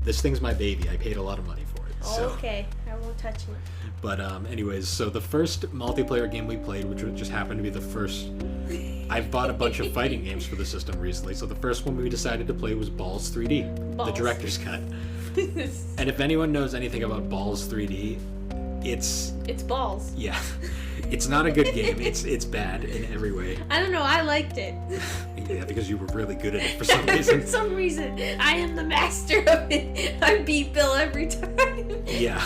this thing's my baby. I paid a lot of money for it. Oh, So. okay, I won't touch it. But anyways, so the first multiplayer game we played, which just happened to be the first... I've bought a bunch of fighting games for the system recently, so the first one we decided to play was Balls 3D, the Balls. director's cut. And if anyone knows anything about Balls 3D, it's balls. yeah, it's not a good game. It's bad in every way. I don't know, I liked it. Yeah, because you were really good at it for some reason. For some reason, I am the master of it. I beat Bill every time. Yeah.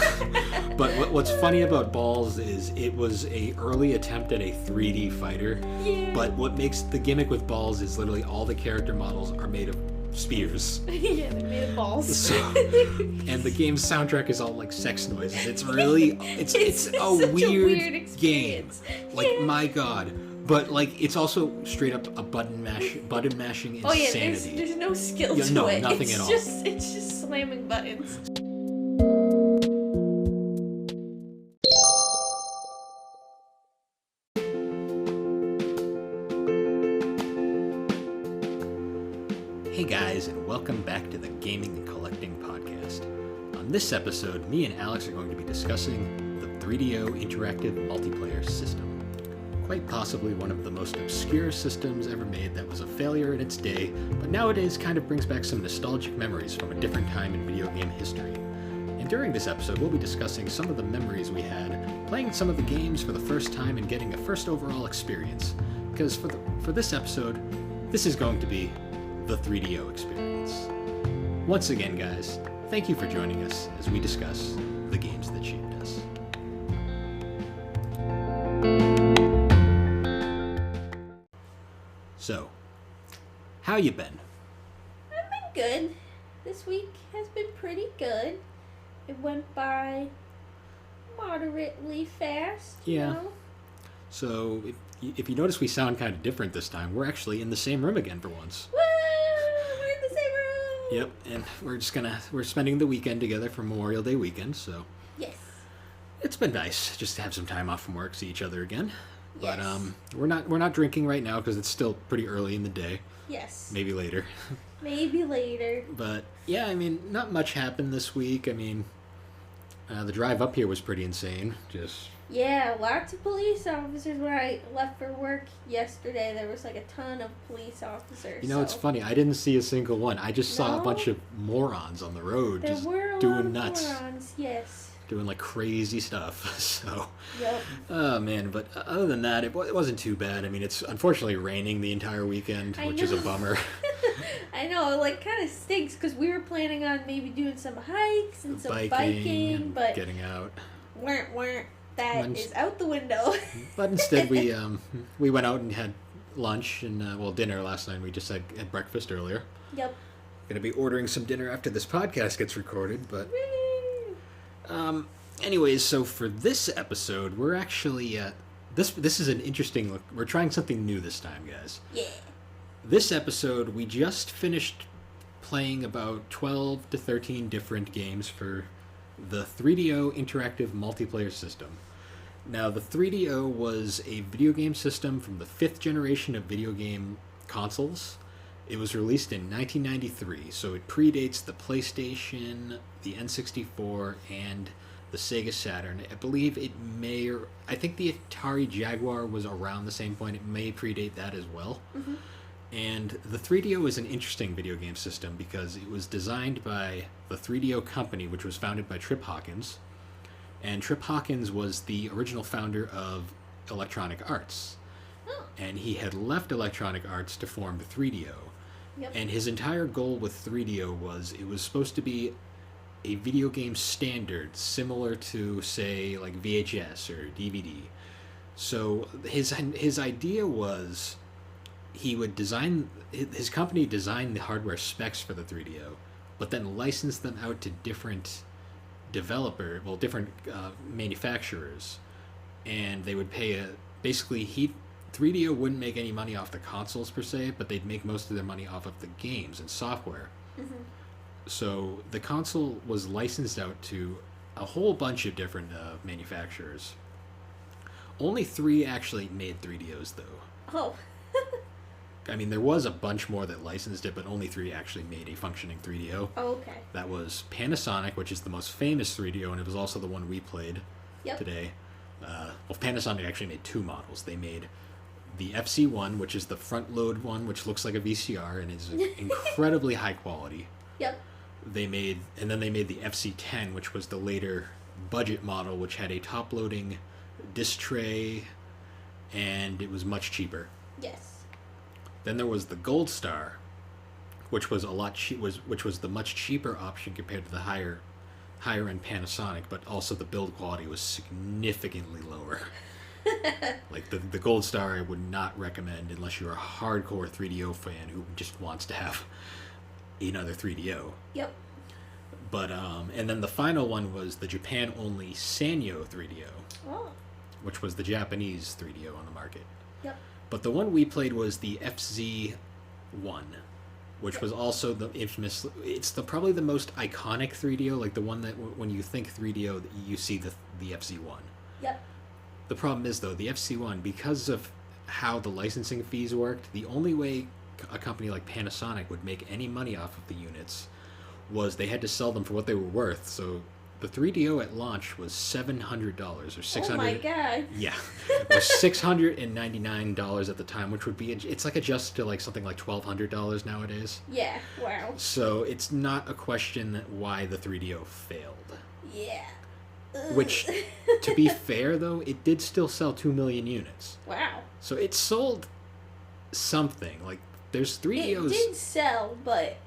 But what's funny about Balls is it was a early attempt at a 3D fighter. Yeah. But what makes the gimmick with Balls is literally all the character models are made of spears. Yeah, they made of balls. So, and the game's soundtrack is all like sex noises. It's really it's such a a weird game. experience. Like Yeah. my god. But like it's also straight up a button mashing Oh yeah, insanity. there's no skill Yeah, to no, it. nothing it's at all. It's just slamming buttons. Hey guys, and welcome back to the Gaming and Collecting Podcast. On this episode, me and Alex are going to be discussing the 3DO interactive multiplayer system. Quite possibly one of the most obscure systems ever made that was a failure in its day, but nowadays kind of brings back some nostalgic memories from a different time in video game history. And during this episode, we'll be discussing some of the memories we had, playing some of the games for the first time and getting a first overall experience. Because for this episode, this is going to be the 3DO experience. Once again, guys, thank you for joining us as we discuss the games that shaped us. So, how you been? I've been good. This week has been pretty good. It went by moderately fast. Yeah. You know? So, if you notice we sound kind of different this time, we're actually in the same room again for once. Woo! We're in the same room. Yep, and we're spending the weekend together for Memorial Day weekend, so Yes. it's been nice just to have some time off from work, see each other again. But Yes. we're not drinking right now because it's still pretty early in the day. Yes. Maybe later. Maybe later. But yeah, I mean, not much happened this week. I mean, the drive up here was pretty insane. Just Yeah, lots of police officers. When I left for work yesterday, there was like a ton of police officers. you know, it's so funny. I didn't see a single one. I just saw a No? bunch of morons on the road There just were a doing lot of nuts, morons, yes. doing like crazy stuff. So. Yep. Oh man, but other than that, it wasn't too bad. I mean, it's unfortunately raining the entire weekend, I which is a know. bummer. I know, it like kind of stinks because we were planning on maybe doing some hikes and some biking, but getting out. that Lunch. is out the window. But instead, we went out and had lunch and dinner last night. We just had breakfast earlier. Yep. Gonna be ordering some dinner after this podcast gets recorded, but Woo! anyways, so for this episode, we're actually this is an interesting look. We're trying something new this time, guys. Yeah. This episode, we just finished playing about 12 to 13 different games for the 3DO interactive multiplayer system. Now, the 3DO was a video game system from the 5th generation of video game consoles. It was released in 1993, so it predates the PlayStation, the N64, and the Sega Saturn. I believe I think the Atari Jaguar was around the same point. It may predate that as well. Mm-hmm. And the 3DO is an interesting video game system because it was designed by the 3DO company, which was founded by Trip Hawkins. And Trip Hawkins was the original founder of Electronic Arts. Oh. And he had left Electronic Arts to form the 3DO. Yep. And his entire goal with 3DO was it was supposed to be a video game standard similar to, say, like VHS or DVD. So his idea was he would his company designed the hardware specs for the 3DO, but then license them out to different different manufacturers, and they would pay 3DO wouldn't make any money off the consoles per se, but they'd make most of their money off of the games and software. Mm-hmm. So the console was licensed out to a whole bunch of different manufacturers. Only 3 actually made 3DOs though. Oh. I mean, there was a bunch more that licensed it, but only 3 actually made a functioning 3DO. Oh, okay. That was Panasonic, which is the most famous 3DO, and it was also the one we played today. Well, Panasonic actually made 2 models. They made the FC1, which is the front load one, which looks like a VCR and is incredibly high quality. Yep. Then they made the FC10, which was the later budget model, which had a top loading disc tray, and it was much cheaper. Yes. Then there was the Gold Star, which was which was the much cheaper option compared to the higher end Panasonic, but also the build quality was significantly lower. Like the Gold Star I would not recommend unless you're a hardcore 3DO fan who just wants to have another 3DO. Yep. But and then the final one was the Japan only Sanyo 3DO. Oh. Which was the Japanese 3DO on the market. Yep. But the one we played was the FZ1, which was also the infamous. It's probably the most iconic 3DO, like the one that when you think 3DO, you see the FZ1. Yep. The problem is though the FC1, because of how the licensing fees worked, the only way a company like Panasonic would make any money off of the units was they had to sell them for what they were worth. So the 3DO at launch was $700 or $600. Oh my god. Yeah, it was $699 at the time, which would be it's like adjusted to like something like $1,200 nowadays. Yeah. Wow. So it's not a question why the 3DO failed. Yeah. Ugh. Which, to be fair though, it did still sell 2 million units. Wow. So it sold something. Like there's 3DOs. It did sell, but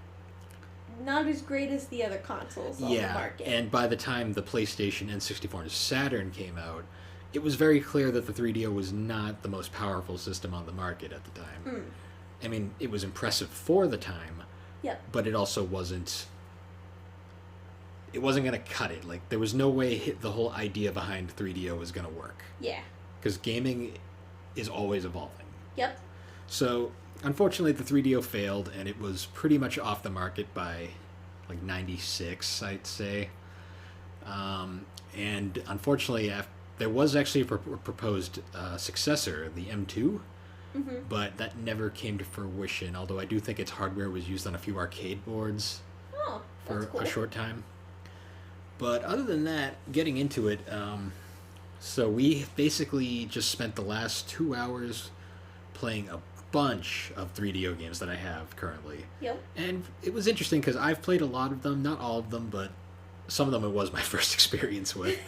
not as great as the other consoles on the market. And by the time the PlayStation, N64, and Saturn came out, it was very clear that the 3DO was not the most powerful system on the market at the time. Mm. I mean, it was impressive for the time, but it also wasn't... It wasn't going to cut it. Like, there was no way the whole idea behind 3DO was going to work. Yeah. Because gaming is always evolving. Yep. So, unfortunately, the 3DO failed, and it was pretty much off the market by, like, 96, I'd say. And, unfortunately, there was actually a proposed successor, the M2, but that never came to fruition, although I do think its hardware was used on a few arcade boards for cool. a short time. But other than that, getting into it, so we basically just spent the last 2 hours playing a bunch of 3DO games that I have currently. Yep. And it was interesting because I've played a lot of them, not all of them, but some of them it was my first experience with.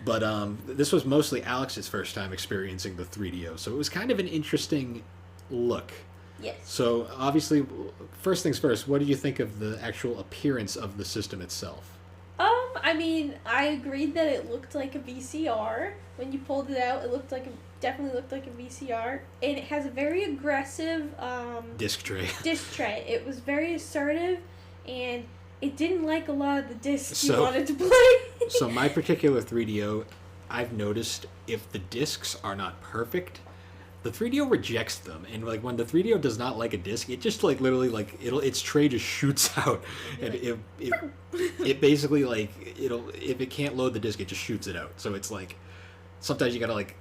But this was mostly Alex's first time experiencing the 3DO, so it was kind of an interesting look. Yes. So obviously, first things first, what did you think of the actual appearance of the system itself? I mean, I agreed that it looked like a VCR. When you pulled it out, definitely looked like a VCR. And it has a very aggressive disc tray. Disc tray. It was very assertive, and it didn't like a lot of the discs you wanted to play. So my particular 3DO, I've noticed if the discs are not perfect, the 3DO rejects them, and like when the 3DO does not like a disc, it just like literally like its tray just shoots out, and it basically like if it can't load the disc, it just shoots it out. So it's like sometimes you gotta like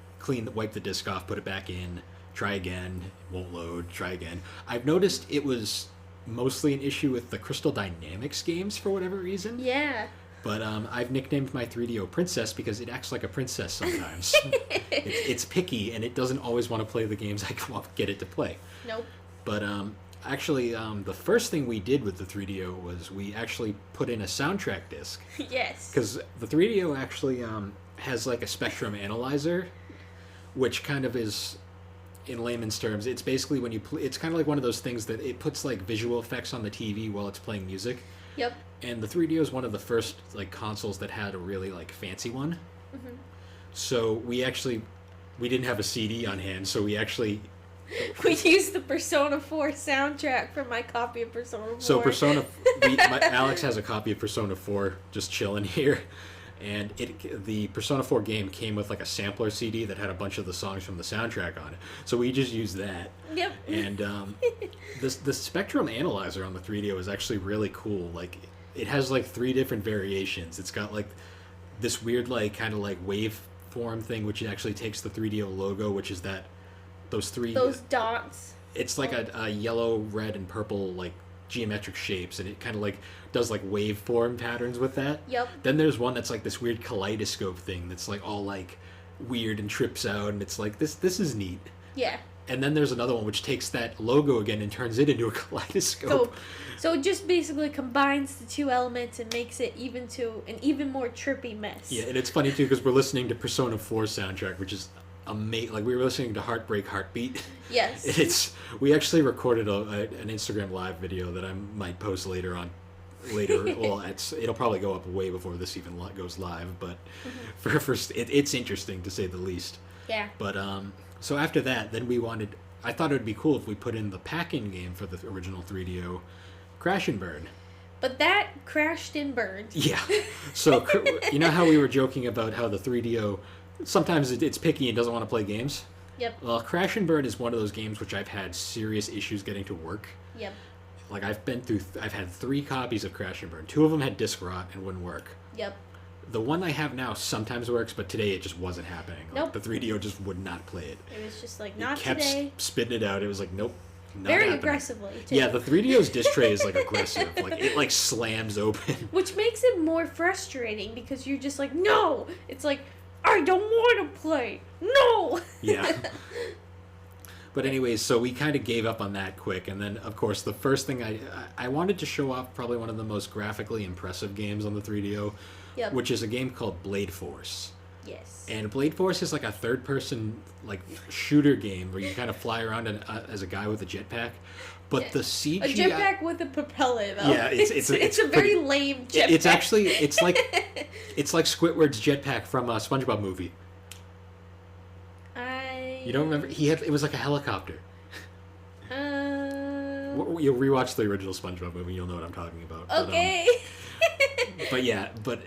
wipe the disc off, put it back in, try again, it won't load, try again. I've noticed it was mostly an issue with the Crystal Dynamics games for whatever reason. Yeah. But I've nicknamed my 3DO Princess because it acts like a princess sometimes. It's picky, and it doesn't always want to play the games I can get it to play. Nope. But actually, the first thing we did with the 3DO was we actually put in a soundtrack disc. Yes. Because the 3DO actually has like a spectrum analyzer, which kind of is, in layman's terms, it's basically when you it's kind of like one of those things that it puts like visual effects on the TV while it's playing music. Yep. And the 3DO is one of the first like consoles that had a really like fancy one. Mm-hmm. So we didn't have a CD on hand, so we used the Persona 4 soundtrack for my copy of Persona 4. So Alex has a copy of Persona 4 just chilling here, and the Persona 4 game came with like a sampler CD that had a bunch of the songs from the soundtrack on it. So we just used that. Yep. And the spectrum analyzer on the 3DO is actually really cool. Like it has like 3 different variations. It's got like this weird like kind of like waveform thing, which actually takes the 3DO logo, which is those dots. It's like a yellow, red, and purple like geometric shapes, and it kind of like does like waveform patterns with that. Yep. Then there's one that's like this weird kaleidoscope thing that's like all like weird and trips out, and it's like this is neat. Yeah. And then there's another one which takes that logo again and turns it into a kaleidoscope. So it just basically combines the two elements and makes it even to an even more trippy mess. Yeah, and it's funny too because we're listening to Persona 4 soundtrack, which is amazing. Like we were listening to Heartbreak Heartbeat. Yes. We actually recorded an Instagram live video that I might post later on. Well, it'll probably go up way before this even goes live, but it's interesting to say the least. Yeah. But so after that, then I thought it would be cool if we put in the pack-in game for the original 3DO, Crash and Burn. But that crashed and burned. Yeah. So you know how we were joking about how the 3DO sometimes it's picky and doesn't want to play games? Yep. Well, Crash and Burn is one of those games which I've had serious issues getting to work. Yep. Like I've had 3 copies of Crash and Burn. 2 of them had disk rot and wouldn't work. Yep. The one I have now sometimes works, but today it just wasn't happening. Nope. Like, the 3DO just would not play it. It was just like, not it kept today. spitting it out. It was like, nope. Not Very happening. aggressively, too. Yeah, the 3DO's disc tray is like aggressive. Like it like slams open. Which makes it more frustrating because you're just like, no! It's like, I don't want to play! No! Yeah. But anyways, so we kind of gave up on that quick, and then of course the first thing I wanted to show off probably one of the most graphically impressive games on the 3DO, Yep. which is a game called Blade Force. Yes. And Blade Force is like a third-person like shooter game where you kind of fly around as a guy with a jetpack, but the CGI. A jetpack with a propeller, though. Yeah, it's a very lame jetpack. It's actually it's like Squidward's jetpack from a SpongeBob movie. You don't remember? It was like a helicopter. You'll rewatch the original SpongeBob movie, you'll know what I'm talking about. Okay. But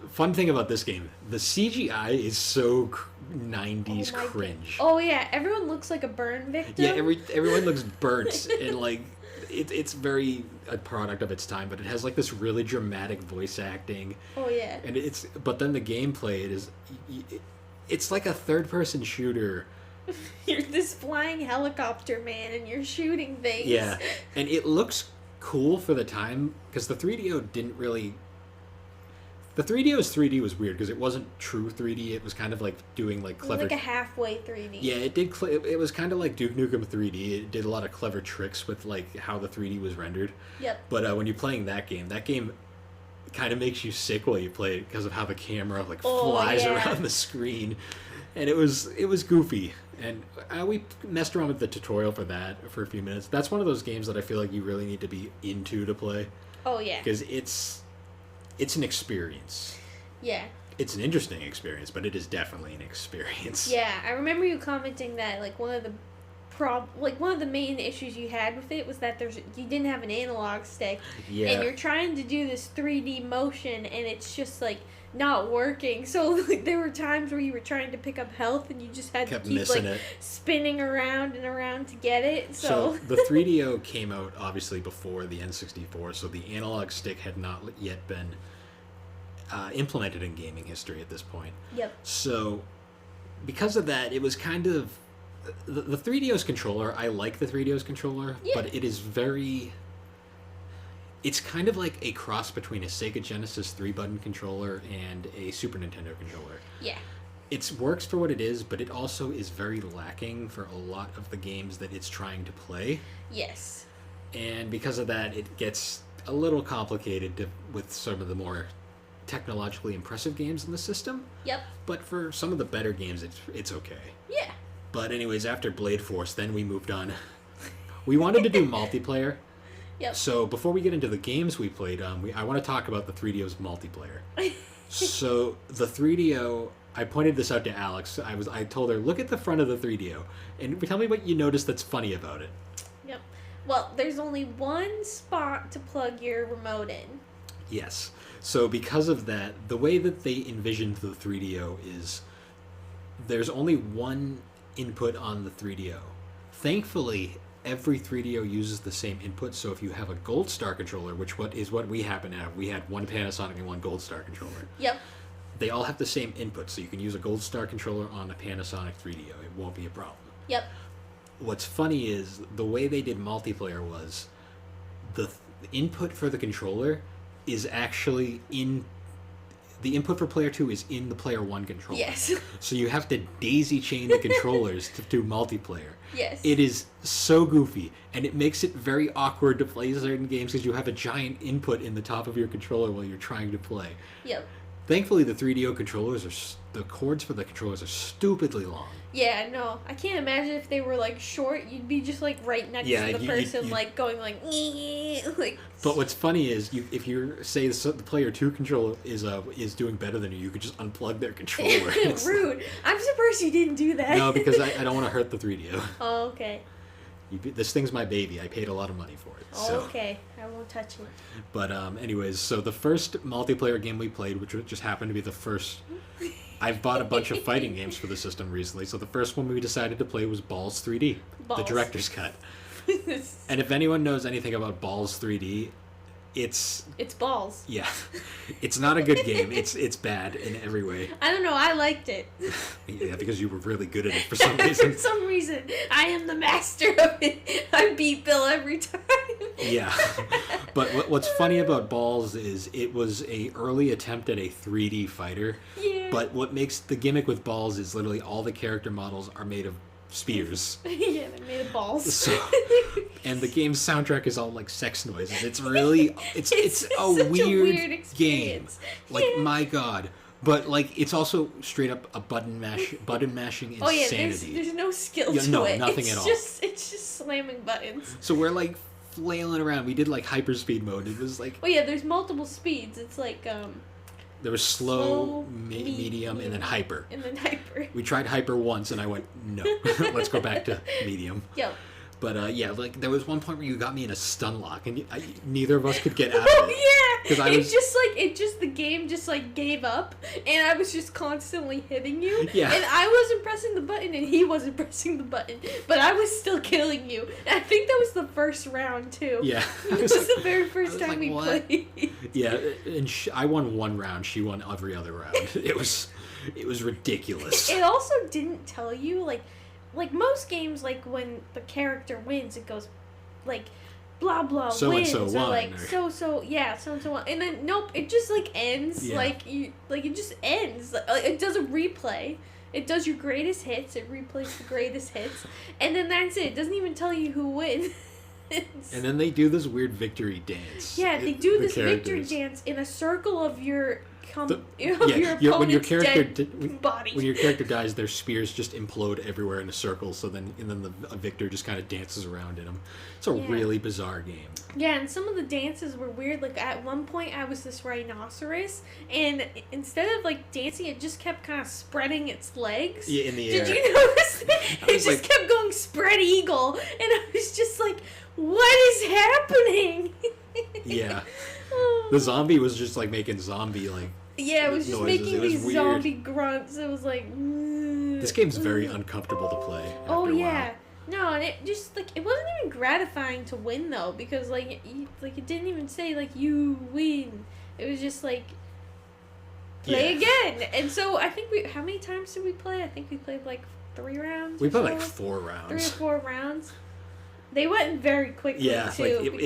fun thing about this game, the CGI is so 90s cringe. Oh yeah, everyone looks like a burn victim. Yeah, everyone looks burnt and like it's very a product of its time, but it has like this really dramatic voice acting. Oh yeah. And but then the gameplay it's like a third-person shooter. You're this flying helicopter man and you're shooting things. Yeah, and it looks cool for the time because the 3DO didn't really. The 3DO's 3D was weird because it wasn't true 3D. It was kind of like doing like clever. It was like a halfway 3D. Yeah, it did. It was kind of like Duke Nukem 3D. It did a lot of clever tricks with like how the 3D was rendered. Yep. But when you're playing that game kind of makes you sick while you play it because of how the camera like flies around the screen, and it was goofy. And we messed around with the tutorial for that for a few minutes. That's one of those games that I feel like you really need to be into to play. Oh yeah. Because it's an experience. Yeah. It's an interesting experience, but it is definitely an experience. Yeah, I remember you commenting that like one of the main issues you had with it was that you didn't have an analog stick. Yeah. And you're trying to do this 3D motion and it's just like not working. So like there were times where you were trying to pick up health and you just had to keep like spinning around and around to get it. So the 3DO came out obviously before the N64, so the analog stick had not yet been implemented in gaming history at this point. Yep. So because of that, it was kind of the 3DO's controller. I like the 3DO's controller, but it is very. It's kind of like a cross between a Sega Genesis 3-button controller and a Super Nintendo controller. Yeah. It works for what it is, but it also is very lacking for a lot of the games that it's trying to play. Yes. And because of that, it gets a little complicated with some of the more technologically impressive games in the system. Yep. But for some of the better games, it's okay. Yeah. But anyways, after Blade Force, then we moved on. We wanted to do multiplayer. Yep. So before we get into the games we played, I want to talk about the 3DO's multiplayer. So the 3DO, I pointed this out to Alex. I told her, look at the front of the 3DO, and tell me what you noticed that's funny about it. Yep. Well, there's only one spot to plug your remote in. Yes. So because of that, the way that they envisioned the 3DO is there's only one input on the 3DO. Thankfully, every 3DO uses the same input, so if you have a Gold Star controller, which is what we happen to have, we had one Panasonic and one Gold Star controller. Yep. They all have the same input, so you can use a Gold Star controller on a Panasonic 3DO. It won't be a problem. Yep. what's funny is the way they did multiplayer was the input for the controller is actually in the input for player 2 is in the player 1 controller. Yes. So you have to daisy chain the controllers to do multiplayer. Yes. It is so goofy, and it makes it very awkward to play certain games because you have a giant input in the top of your controller while you're trying to play. Yep. Thankfully, the 3DO controllers the cords for the controllers are stupidly long. Yeah, no, I can't imagine if they were like short. You'd be just like right next to the person, like going like. But what's funny is, if you say the player 2 controller is doing better than you could just unplug their controller. Rude. I'm surprised you didn't do that. No, because I don't want to hurt the 3DO. Oh, okay. This thing's my baby. I paid a lot of money for it. Oh, so. Okay. I won't touch it. But anyways, so the first multiplayer game we played, which just happened to be the first... I've bought a bunch of fighting games for the system recently, so the first one we decided to play was Balls 3D, the director's cut. And if anyone knows anything about Balls 3D, it's balls. Yeah. It's not a good game. It's bad in every way. I don't know. I liked it. Yeah, because you were really good at it for some reason. For some reason. I am the master of it. I beat Bill every time. Yeah. But what's funny about Balls is it was a early attempt at a 3D fighter. Yeah. But what makes the gimmick with Balls is literally all the character models are made of spears. Yeah, they're made of balls. So, and the game's soundtrack is all like sex noises. It's really it's a weird game. Like my God. But like it's also straight up a button mashing insanity. Oh yeah, there's no skill to it. No, nothing at all. It's just slamming buttons. So we're like flailing around. We did like hyperspeed mode. It was like yeah, there's multiple speeds. It's like there was slow, medium, and then hyper. We tried hyper once, and I went, no. Let's go back to medium. Yep. But, yeah, like, there was one point where you got me in a stun lock, and neither of us could get out of it. Oh, yeah! The game just, like, gave up, and I was just constantly hitting you. Yeah. And I wasn't pressing the button, and he wasn't pressing the button. But I was still killing you. And I think that was the first round, too. Yeah. It was the very first time we played. Yeah, and I won one round. She won every other round. It was ridiculous. It also didn't tell you, like most games, like when the character wins, it goes like blah blah so wins, and so or won, like so and so won, and then nope, it just like ends. Yeah. It just ends. Like, it does a replay. It does your greatest hits. It replays the greatest hits, and then that's it. It doesn't even tell you who wins. And then they do this weird victory dance. Yeah, they do this victory dance in a circle of your when your character body. When your character dies, their spears just implode everywhere in a circle. So then the victor just kind of dances around in them. It's a really bizarre game. Yeah, and some of the dances were weird. Like at one point, I was this rhinoceros, and instead of like dancing, it just kept kind of spreading its legs. Yeah, in the air. Did you notice that? It just kept going spread eagle, and I was just like, "What is happening?" Yeah. The zombie was just like making zombie like. Yeah, it was just noises. making these zombie grunts. It was like. This game's very uncomfortable to play. Oh yeah, no, and it just like it wasn't even gratifying to win though, because like it didn't even say like you win. It was just like play again. And so I think how many times did we play? I think we played like 3 rounds. We played like 4 rounds. 3 or 4 rounds. They went very quickly too. Like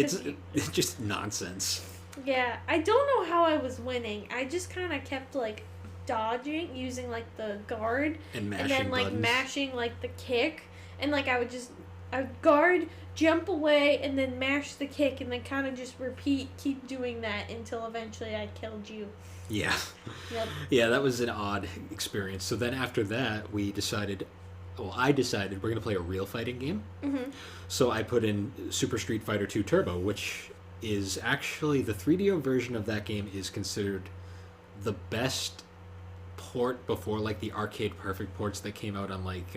it's just nonsense. Yeah, I don't know how I was winning. I just kind of kept like dodging, using like the guard, and then like buttons. mashing like the kick, and like I would guard, jump away, and then mash the kick, and then kind of just keep doing that until eventually I killed you. Yeah. Yep. Yeah, that was an odd experience. So then after that, I decided we're going to play a real fighting game. Mm-hmm. So I put in Super Street Fighter 2 Turbo, which is actually the 3DO version of that game is considered the best port before like the Arcade Perfect ports that came out on like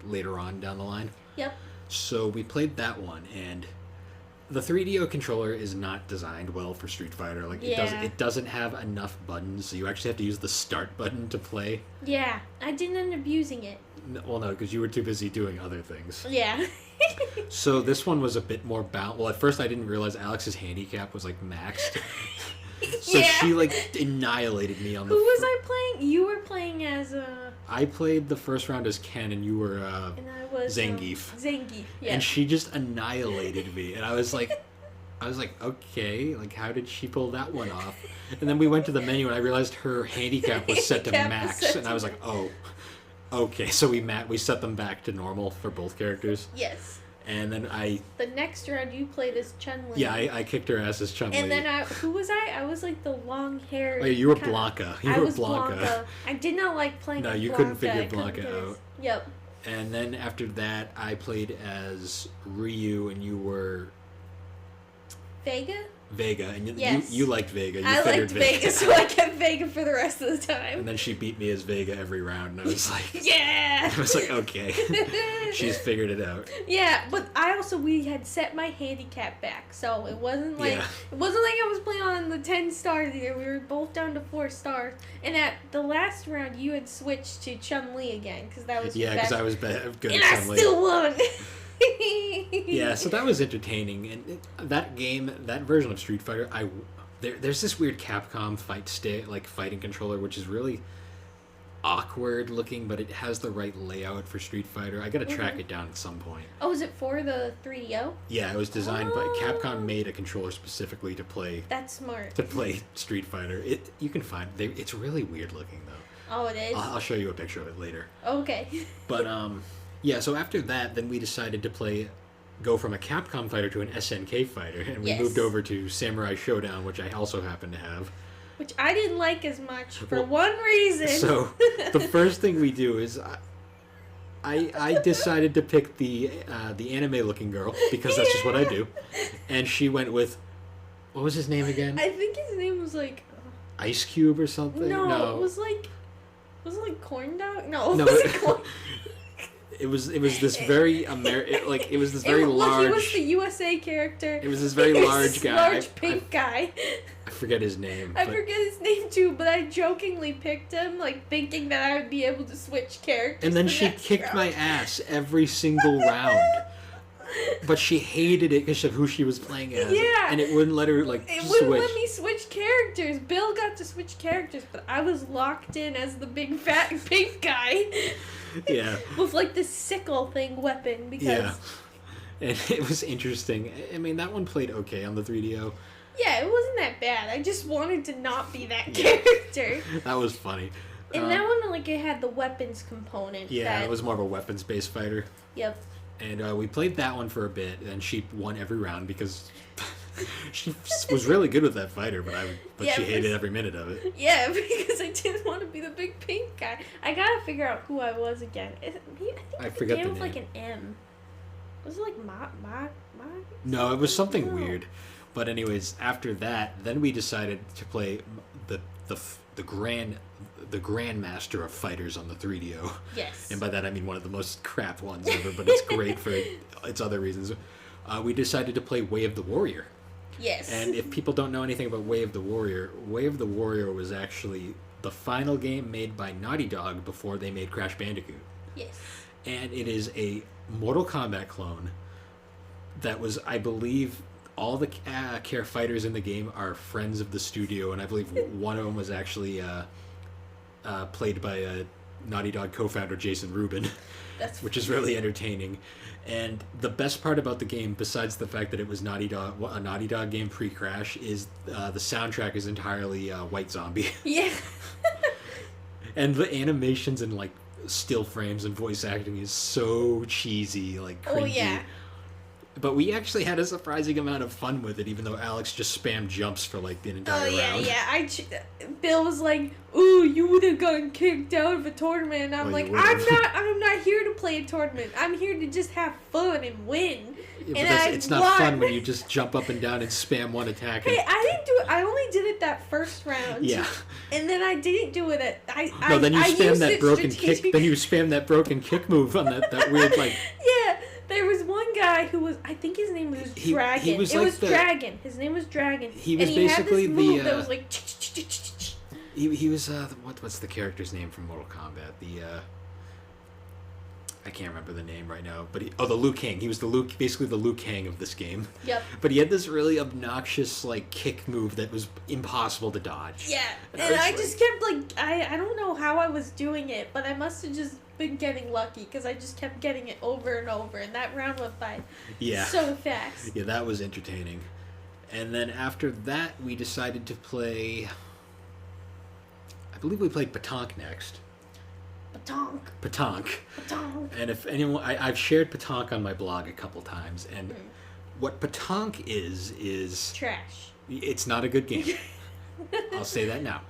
later on down the line. Yep. So we played that one, and the 3DO controller is not designed well for Street Fighter. Like it doesn't have enough buttons, so you actually have to use the start button to play. Yeah, I didn't end up using it. Well, no, because you were too busy doing other things. Yeah. So this one was a bit more balanced. Well, at first I didn't realize Alex's handicap was like maxed. So she like annihilated me on the. Who was I playing? You were playing as I played the first round as Ken, and you were and I was Zangief. Zangief, yeah. And she just annihilated me, and I was like, okay, like how did she pull that one off? And then we went to the menu, and I realized her handicap was set to max, and I was like, oh, okay. So we set them back to normal for both characters. Yes. And then the next round you played as Chun-Li. Yeah, I kicked her ass as Chun-Li. And then who was I? I was like the long hair. Oh, yeah, you were Blanca. I was Blanca. I did not like playing. No, you couldn't figure Blanca out. Yep. And then after that, I played as Ryu, and you were Vega, and you liked Vega. I liked Vega, so I kept Vega for the rest of the time. And then she beat me as Vega every round, and I was like, yeah! I was like, okay. She's figured it out. Yeah, but we had set my handicap back, so it wasn't like I was playing on the 10 stars either. We were both down to 4 stars. And at the last round, you had switched to Chun-Li again, because that was because I was good at Chun-Li. And I still won! Yeah, so that was entertaining, and that version of Street Fighter, there's this weird Capcom fighting controller, which is really awkward looking, but it has the right layout for Street Fighter. I gotta track it down at some point. Oh, is it for the 3DO? Yeah, it was designed by Capcom. Made a controller specifically to play. That's smart. To play Street Fighter. You can find it's really weird looking though. Oh, it is. I'll show you a picture of it later. Okay. But yeah, so after that, then we decided to go from a Capcom fighter to an SNK fighter, and we moved over to Samurai Showdown, which I also happen to have. Which I didn't like as much for one reason. So, the first thing we do is I decided to pick the anime-looking girl, because that's just what I do. And she went with, what was his name again? I think his name was like... Ice Cube or something? No. It was like Corn Dog? No, it wasn't Corn It was this very it was this very large. He was the USA character. It was this very large guy. Large pink guy. I forget his name. I forget his name too, but I jokingly picked him, like thinking that I would be able to switch characters. And then she kicked my ass every single round. But she hated it because of who she was playing as. Yeah. And it wouldn't let her switch. It wouldn't let me switch characters. Bill got to switch characters, but I was locked in as the big fat pink guy. Yeah. With like this sickle thing weapon because. Yeah. And it was interesting. I mean, that one played okay on the 3DO. Yeah, it wasn't that bad. I just wanted to not be that character. That was funny. And that one, like, it had the weapons component. Yeah, it was more of a weapons-based fighter. Yep. And we played that one for a bit, and she won every round because she was really good with that fighter, but she hated every minute of it. Yeah, because I didn't want to be the big pink guy. I gotta figure out who I was again. I forget the name. With like an M. Was it like Ma? No, it was something weird. But anyways, after that, then we decided to play the Grandmaster of fighters on the 3DO. Yes. And by that I mean one of the most crap ones ever, but it's great for its other reasons. We decided to play Way of the Warrior. Yes. And if people don't know anything about Way of the Warrior was actually the final game made by Naughty Dog before they made Crash Bandicoot. Yes. And it is a Mortal Kombat clone that was, I believe, all the fighters in the game are friends of the studio, and I believe one of them was actually played by Naughty Dog co-founder Jason Rubin, which is really entertaining. And the best part about the game, besides the fact that it was a Naughty Dog game pre-Crash, is the soundtrack is entirely White Zombie. Yeah. And the animations and like still frames and voice acting is so cheesy, like cringy. Oh yeah. But we actually had a surprising amount of fun with it, even though Alex just spammed jumps for like the entire round. Yeah. Bill was like, "Ooh, you would have gotten kicked out of a tournament." And I'm like, I'm not here to play a tournament. I'm here to just have fun and win. Yeah, and it's not fun when you just jump up and down and spam one attack. Hey, I didn't do it. I only did it that first round. Yeah. And then I didn't do it at. Then you spam that broken kick. Then you spam that broken kick move on that weird like. Yeah. There was one guy who was, I think his name was Dragon. Dragon. His name was Dragon. He was basically had this move that was like. He was what's the character's name from Mortal Kombat? I can't remember the name right now, but the Liu Kang. He was basically the Liu Kang of this game. Yep. But he had this really obnoxious like kick move that was impossible to dodge. Yeah, and I just kept like I don't know how I was doing it, but I must have just been getting lucky because I just kept getting it over and over, and that round went by so fast. Yeah, that was entertaining. And then after that, we decided to play. I believe we played Petanque next. Petanque. And if anyone, I've shared Petanque on my blog a couple times, and what Petanque is trash. It's not a good game. I'll say that now.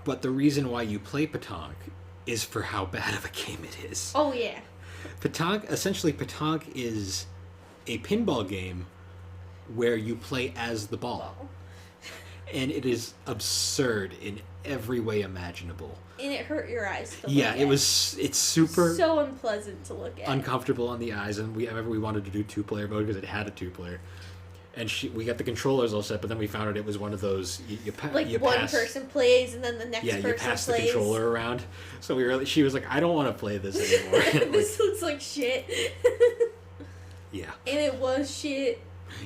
But the reason why you play Petanque is for how bad of a game it is. Oh yeah. Petanque is a pinball game where you play as the ball. And it is absurd in every way imaginable. And it hurt your eyes to look at. It's super... so unpleasant to look at. Uncomfortable on the eyes, and I remember we wanted to do 2-player mode because it had a 2-player. And we got the controllers all set, but then we found out it was one of those... one person plays, and then the next person plays. Yeah, you pass the controller around. So she was like, I don't want to play this anymore. This looks like shit. Yeah. And it was shit.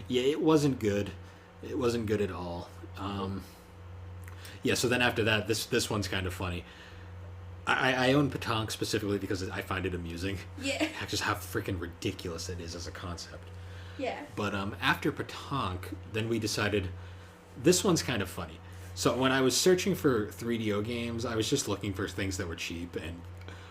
Yeah, it wasn't good. It wasn't good at all. So then after that, this one's kind of funny. I own Petanque specifically because I find it amusing. Yeah. Just how freaking ridiculous it is as a concept. Yeah. But after Petanque, then we decided this one's kind of funny. So when I was searching for 3DO games, I was just looking for things that were cheap, and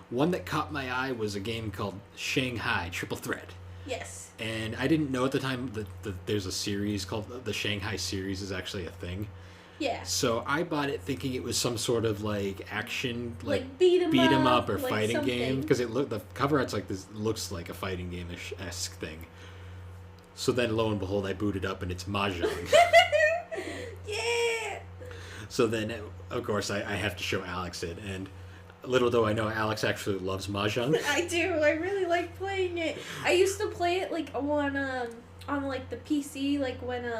one that caught my eye was a game called Shanghai Triple Threat. Yes. And I didn't know at the time that there's a series called the Shanghai series is actually a thing. Yeah. So I bought it thinking it was some sort of like action, like beat 'em up or like fighting something. game, because the cover art's like this, looks like a fighting game-esque thing. So then lo and behold, I booted up and it's Mahjong. Yeah. So then of course I have to show Alex it, and little though I know, Alex actually loves Mahjong. I do. I really like playing it. I used to play it like on like the PC, like when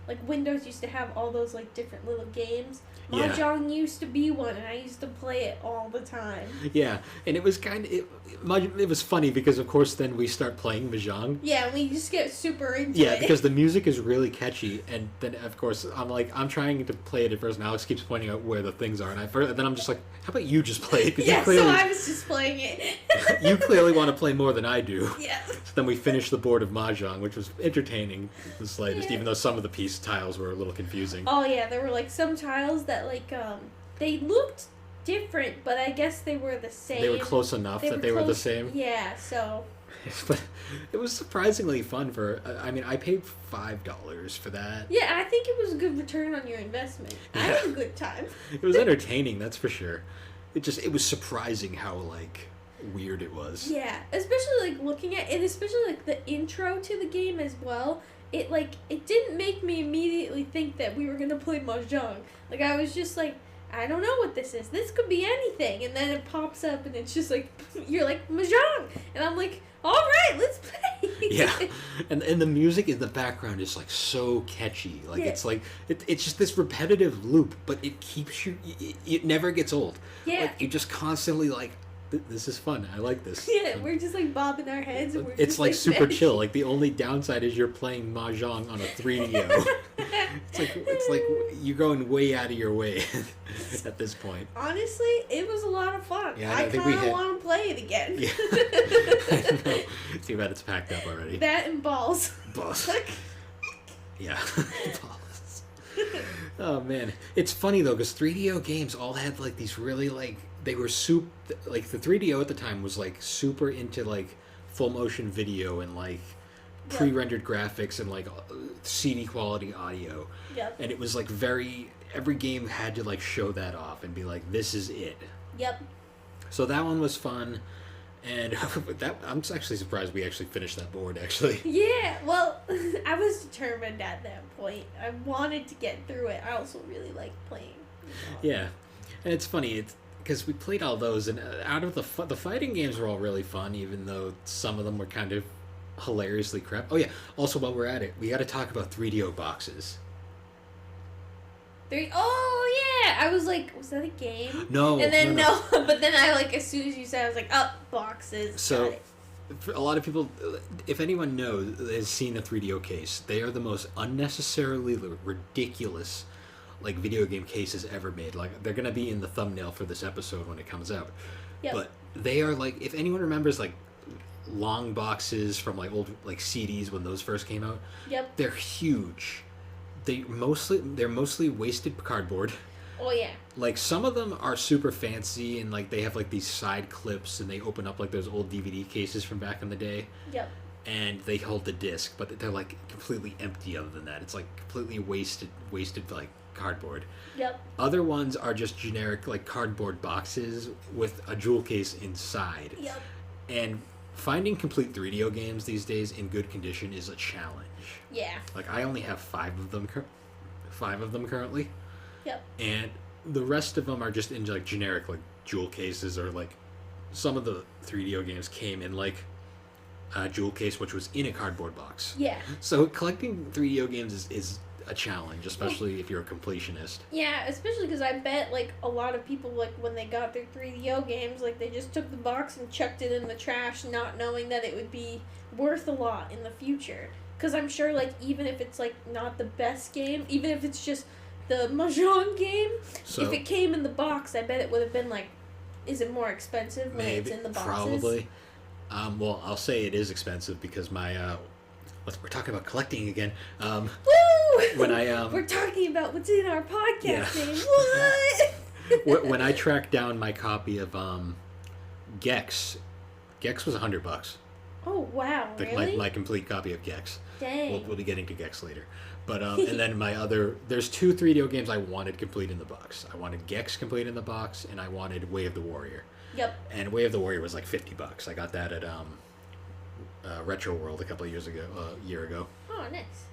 like Windows used to have all those like different little games. Mahjong used to be one, and I used to play it all the time. Yeah, and it was it was funny because of course then we start playing Mahjong. Yeah, we just get super into it. Yeah, because the music is really catchy, and then of course I'm trying to play it at first, and Alex keeps pointing out where the things are, and then I'm just like, how about you just play it? Yeah, so I was just playing it. You clearly want to play more than I do. Yeah. So then we finished the board of Mahjong, which was entertaining, the slightest, even though some of the piece tiles were a little confusing. Oh yeah, there were like some tiles that like they looked different, but I guess they were the same. They were close enough that they were the same. Yeah, so. But it was surprisingly fun for. I mean, I paid $5 for that. Yeah, I think it was a good return on your investment. Yeah. I had a good time. It was entertaining, that's for sure. It was surprising how like weird it was. Yeah, especially like looking at it, especially like the intro to the game as well. It didn't make me immediately think that we were gonna play Mahjong. Like I was just like, I don't know what this is. This could be anything, and then it pops up, and it's just like you're like Mahjong, and I'm like, all right, let's play. Yeah, and the music in the background is like so catchy. Like it's like it's just this repetitive loop, but it keeps you. It never gets old. Yeah, like you just constantly like. This is fun. I like this. Yeah, we're just like bobbing our heads. And it's like super chill. Like the only downside is you're playing Mahjong on a 3DO. it's like you're going way out of your way at this point. Honestly, it was a lot of fun. Yeah, I kind of want to play it again. Yeah. I know. Too bad it's packed up already. That and balls. Balls. Yeah. Balls. Oh man, it's funny though because 3DO games all had like these really like. They were like the 3DO at the time was like super into like full motion video and like pre-rendered graphics and like CD quality audio. Yep. And it was like every game had to like show that off and be like, this is it. Yep. So that one was fun, and I'm actually surprised we actually finished that board actually. Yeah, well, I was determined at that point. I wanted to get through it. I also really liked playing. Yeah, and it's funny. Because we played all those, and out of the fighting games were all really fun, even though some of them were kind of hilariously crap. Oh yeah, also while we're at it, we got to talk about 3DO boxes. Oh Yeah, I was like, was that a game? No. And then no. But then I like, as soon as you said, I was like, oh, boxes. So, for a lot of people, if anyone knows, has seen a 3DO case, they are the most unnecessarily ridiculous, like, video game cases ever made. Like, they're gonna be in the thumbnail for this episode when it comes out. Yep. But they are like, if anyone remembers, like, long boxes from like old like CDs when those first came out. Yep. They're huge. They're mostly wasted cardboard. Oh yeah. Like some of them are super fancy and like they have like these side clips and they open up like those old DVD cases from back in the day. Yep. And they hold the disc, but they're like completely empty other than that. It's like completely wasted like cardboard. Yep. Other ones are just generic like cardboard boxes with a jewel case inside. Yep. And finding complete 3DO games these days in good condition is a challenge. Yeah. Like I only have 5 of them currently. Yep. And the rest of them are just in like generic like jewel cases, or like some of the 3DO games came in like a jewel case which was in a cardboard box. Yeah. So collecting 3DO games is a challenge, especially if you're a completionist. Yeah, especially because I bet like a lot of people, like when they got their 3DO games, like they just took the box and chucked it in the trash, not knowing that it would be worth a lot in the future. Because I'm sure like even if it's like not the best game, even if it's just the Mahjong game, so, if it came in the box, I bet it would have been like, is it more expensive when it's in the boxes? Probably. Well, I'll say it is expensive because my we're talking about collecting again. Woo! When I we're talking about what's in our podcast name. What? When I tracked down my copy of Gex was $100. Oh wow! Really? My complete copy of Gex. Dang. We'll be getting to Gex later, but and then there's 2 3DO games I wanted complete in the box. I wanted Gex complete in the box, and I wanted Way of the Warrior. Yep. And Way of the Warrior was like $50. I got that at Retro World a year ago. Oh, nice.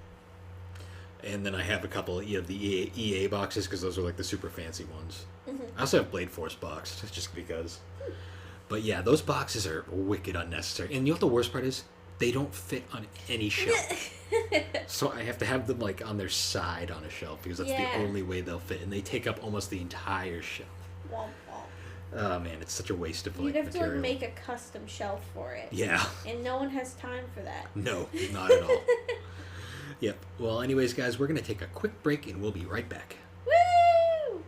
And then I have a couple of the EA boxes because those are like the super fancy ones. Mm-hmm. I also have Blade Force box just because. But yeah, those boxes are wicked unnecessary. And you know what the worst part is? They don't fit on any shelf. So I have to have them like on their side on a shelf because that's the only way they'll fit. And they take up almost the entire shelf. Womp womp. Oh man, it's such a waste of like You'd have material. to like make a custom shelf for it. Yeah. And no one has time for that. No, not at all. Yep. Well, anyways, guys, we're going to take a quick break and we'll be right back. Woo!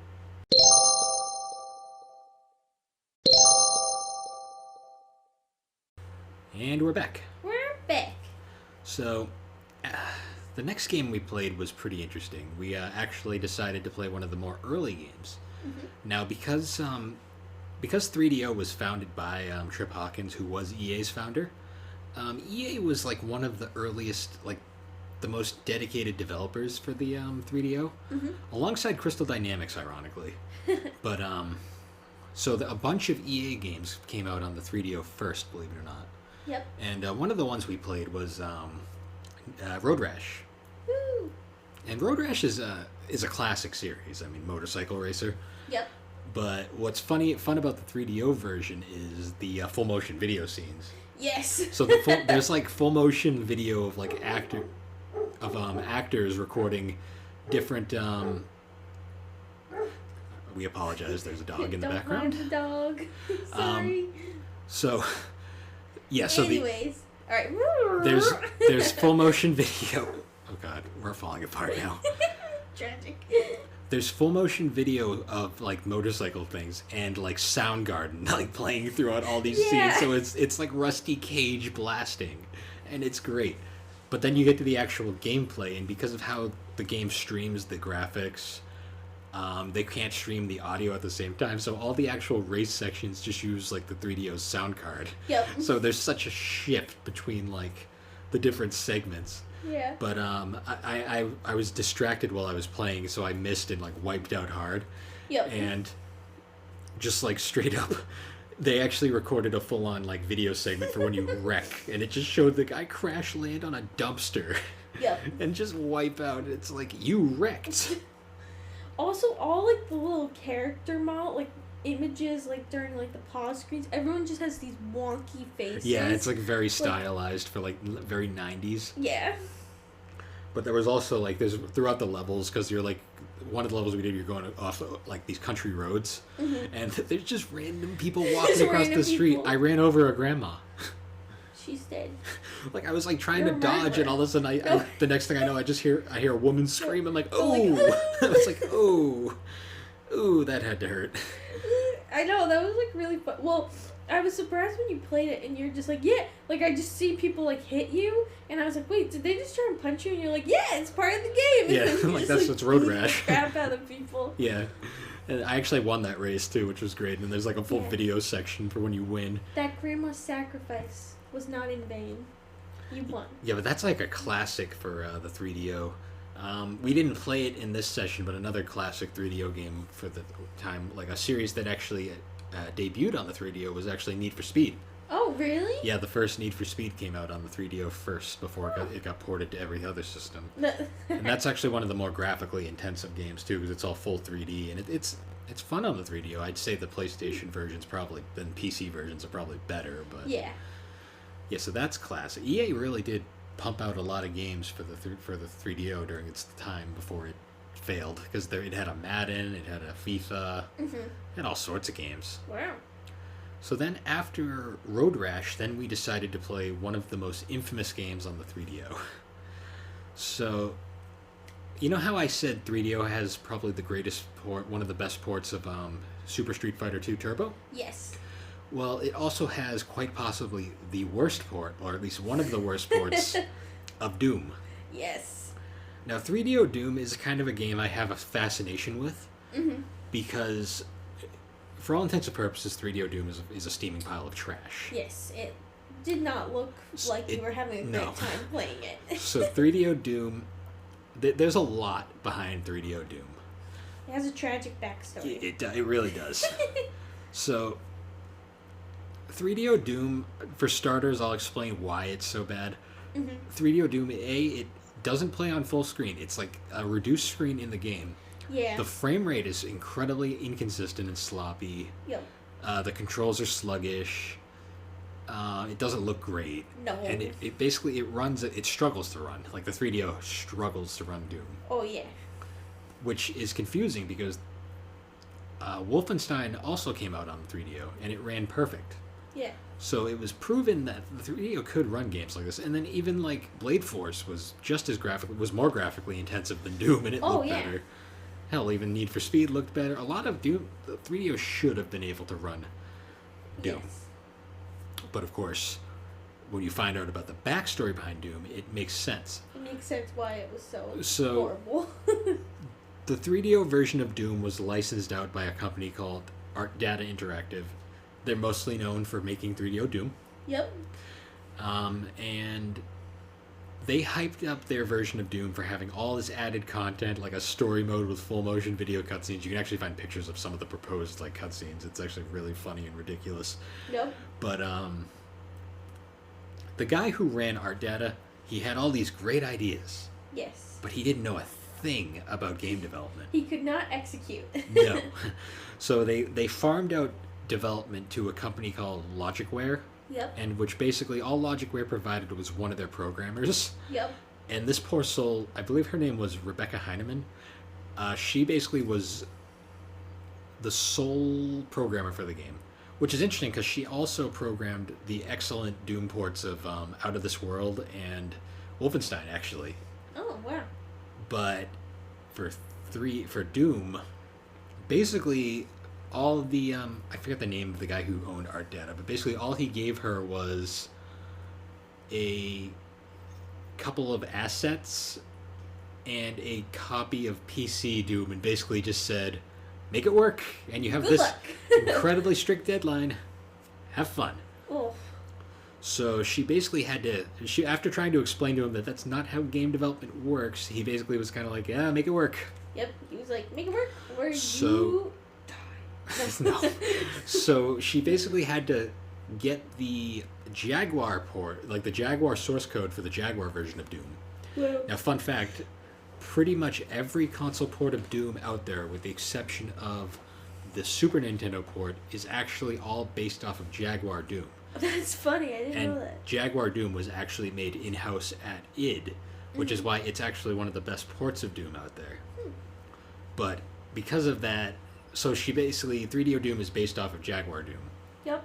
And we're back. We're back. So, the next game we played was pretty interesting. We actually decided to play one of the more early games. Mm-hmm. Now, because 3DO was founded by Trip Hawkins, who was EA's founder, EA was like one of the earliest, like the most dedicated developers for the 3DO, alongside Crystal Dynamics, ironically. But so a bunch of EA games came out on the 3DO first, believe it or not. Yep. And one of the ones we played was Road Rash. Woo! And Road Rash is a classic series. I mean, motorcycle racer. Yep. But what's fun about the 3DO version is the full motion video scenes. Yes. So there's like full motion video of like actors recording different. We apologize. There's a dog in the background. Don't mind the dog. Sorry. So, yeah. So anyways, all right. There's full motion video. Oh God, we're falling apart now. Tragic. There's full motion video of like motorcycle things and like Soundgarden like playing throughout all these scenes. So it's like Rusty Cage blasting, and it's great. But then you get to the actual gameplay, and because of how the game streams the graphics, they can't stream the audio at the same time. So all the actual race sections just use like the 3DO's sound card. Yep. So there's such a shift between like the different segments. Yeah. But I was distracted while I was playing, so I missed and like wiped out hard. Yep. And just like straight up, they actually recorded a full-on like video segment for when you wreck, and it just showed the guy crash land on a dumpster. Yep. And just wipe out. It's like, you wrecked. Also, all like the little character model, like images, like during like the pause screens, everyone just has these wonky faces. Yeah, it's like very stylized for like very 90s. Yeah. But there was also, like, there's throughout the levels, because you're, like, one of the levels we did, you're going off, like, these country roads, and there's just random people walking across the street. I ran over a grandma. She's dead. Like, I was, like, trying to dodge, and all of a sudden, the next thing I know, I hear a woman scream. I'm like, oh! I was like, oh! Ooh, that had to hurt. I know, that was, like, really fun. Well, I was surprised when you played it, and you're just like, yeah. Like, I just see people, like, hit you, and I was like, wait, did they just try and punch you? And you're like, yeah, it's part of the game. Yeah, and like, that's what's Road Rash. Crap out of people. Yeah. And I actually won that race, too, which was great. And there's, like, a full video section for when you win. That grandma's sacrifice was not in vain. You won. Yeah, but that's, like, a classic for the 3DO. We didn't play it in this session, but another classic 3DO game for the time, like a series that actually debuted on the 3DO was actually Need for Speed. Oh, really? Yeah, the first Need for Speed came out on the 3DO first before it got ported to every other system. And that's actually one of the more graphically intensive games, too, because it's all full 3D, and it's fun on the 3DO. I'd say the PlayStation version's probably, and PC versions are probably better, but... Yeah. Yeah, so that's classic. EA really did pump out a lot of games for the 3DO during its time before it failed, because it had a Madden, it had a FIFA, it had all sorts of games. Wow. So then after Road Rash, then we decided to play one of the most infamous games on the 3DO. So, you know how I said 3DO has probably the greatest port, one of the best ports of Super Street Fighter 2 Turbo? Yes. Well, it also has quite possibly the worst port, or at least one of the worst ports, of Doom. Yes. Now, 3DO Doom is kind of a game I have a fascination with, because, for all intents and purposes, 3DO Doom is a steaming pile of trash. Yes, it did not look like you were having a great time playing it. So 3DO Doom, there's a lot behind 3DO Doom. It has a tragic backstory. It really does. So... 3DO Doom, for starters, I'll explain why it's so bad. 3DO Doom, it doesn't play on full screen. It's like a reduced screen in the game. Yeah. The frame rate is incredibly inconsistent and sloppy. Yep. The controls are sluggish. It doesn't look great. No. And it basically, it struggles to run. Like, the 3DO struggles to run Doom. Oh, yeah. Which is confusing because Wolfenstein also came out on the 3DO, and it ran perfect. Yeah. So it was proven that the 3DO could run games like this, and then even like Blade Force was more graphically intensive than Doom, and it looked better. Hell, even Need for Speed looked better. A lot of Doom, the 3DO should have been able to run Doom. Yes. But of course, when you find out about the backstory behind Doom, it makes sense. It makes sense why it was so horrible. The 3DO version of Doom was licensed out by a company called Art Data Interactive. They're mostly known for making 3DO Doom. Yep. And they hyped up their version of Doom for having all this added content, like a story mode with full motion video cutscenes. You can actually find pictures of some of the proposed like cutscenes. It's actually really funny and ridiculous. Yep. But the guy who ran Art Data, he had all these great ideas. Yes. But he didn't know a thing about game development. He could not execute. No. So they farmed out development to a company called Logicware. Yep. And which basically all Logicware provided was one of their programmers. Yep. And this poor soul, I believe her name was Rebecca Heinemann. She basically was the sole programmer for the game, which is interesting because she also programmed the excellent Doom ports of Out of This World and Wolfenstein, actually. Oh, wow. But for Doom, basically all the I forget the name of the guy who owned Art Data, but basically all he gave her was a couple of assets and a copy of PC Doom, and basically just said, make it work, and you have Good this luck. incredibly strict deadline. Have fun. Oh. So she basically had to, after trying to explain to him that that's not how game development works, he basically was kind of like, yeah, make it work. Yep, he was like, make it work, or you die. No. So she basically had to get the Jaguar port, like the Jaguar source code for the Jaguar version of Doom. Yeah. Now, fun fact, pretty much every console port of Doom out there, with the exception of the Super Nintendo port, is actually all based off of Jaguar Doom. That's funny, I didn't know that. Jaguar Doom was actually made in-house at id, which is why it's actually one of the best ports of Doom out there. But because of that, so she basically 3DO Doom is based off of Jaguar Doom. Yep.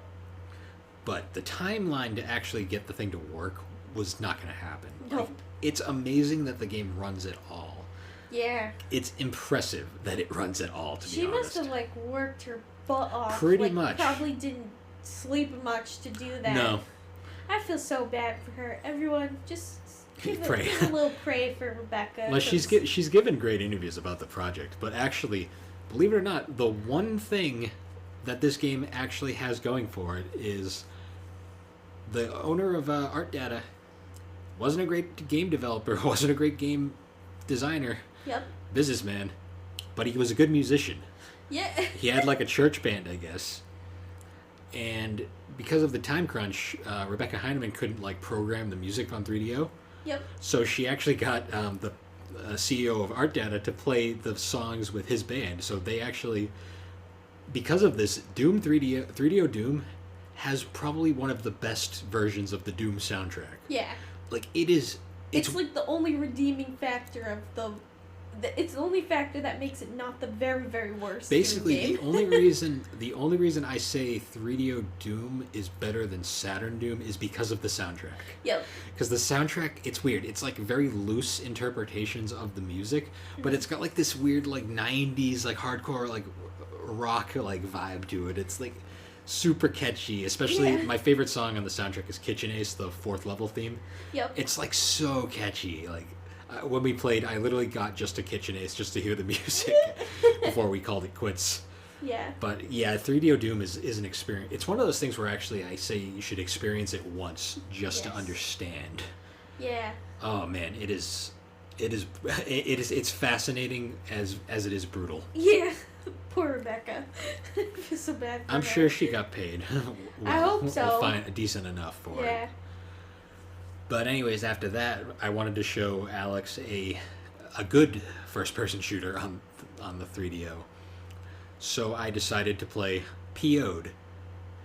But the timeline to actually get the thing to work was not going to happen. Nope. Like, it's amazing that the game runs at all. Yeah. It's impressive that it runs at all, to be honest. She must have, like, worked her butt off. Pretty much. Probably didn't sleep much to do that. No. I feel so bad for her. Everyone, just give Pray. a little pray for Rebecca. Well, she's given great interviews about the project, but actually, believe it or not, the one thing that this game actually has going for it is the owner of Art Data wasn't a great game developer, wasn't a great game designer, businessman, but he was a good musician. Yeah. He had like a church band, I guess. And because of the time crunch, Rebecca Heinemann couldn't like program the music on 3DO. Yep. So she actually got the CEO of Art Data to play the songs with his band. So they actually, because of this, Doom 3DO Doom has probably one of the best versions of the Doom soundtrack. Yeah. Like it is. It's like the only redeeming factor of it's the only factor that makes it not the very, very worst. Basically, Doom game. the only reason I say 3DO Doom is better than Saturn Doom is because of the soundtrack. Yep. Because the soundtrack, it's weird. It's like very loose interpretations of the music, but it's got like this weird like 90s like hardcore like rock like vibe to it. It's like super catchy. Especially my favorite song on the soundtrack is Kitchen Ace, the 4th level theme. Yep. It's like so catchy. Like when we played, I literally got just a Kitchen Ace just to hear the music before we called it quits. Yeah. But yeah, 3DO Doom is an experience. It's one of those things where actually I say you should experience it once just to understand. Yeah. Oh man, it's fascinating as it is brutal. Yeah. Poor Rebecca. I feel so bad for her. I'm sure she got paid. I hope so. We'll find a decent enough for it. Yeah. But anyways, after that, I wanted to show Alex a good first-person shooter on the 3DO. So I decided to play PO'd.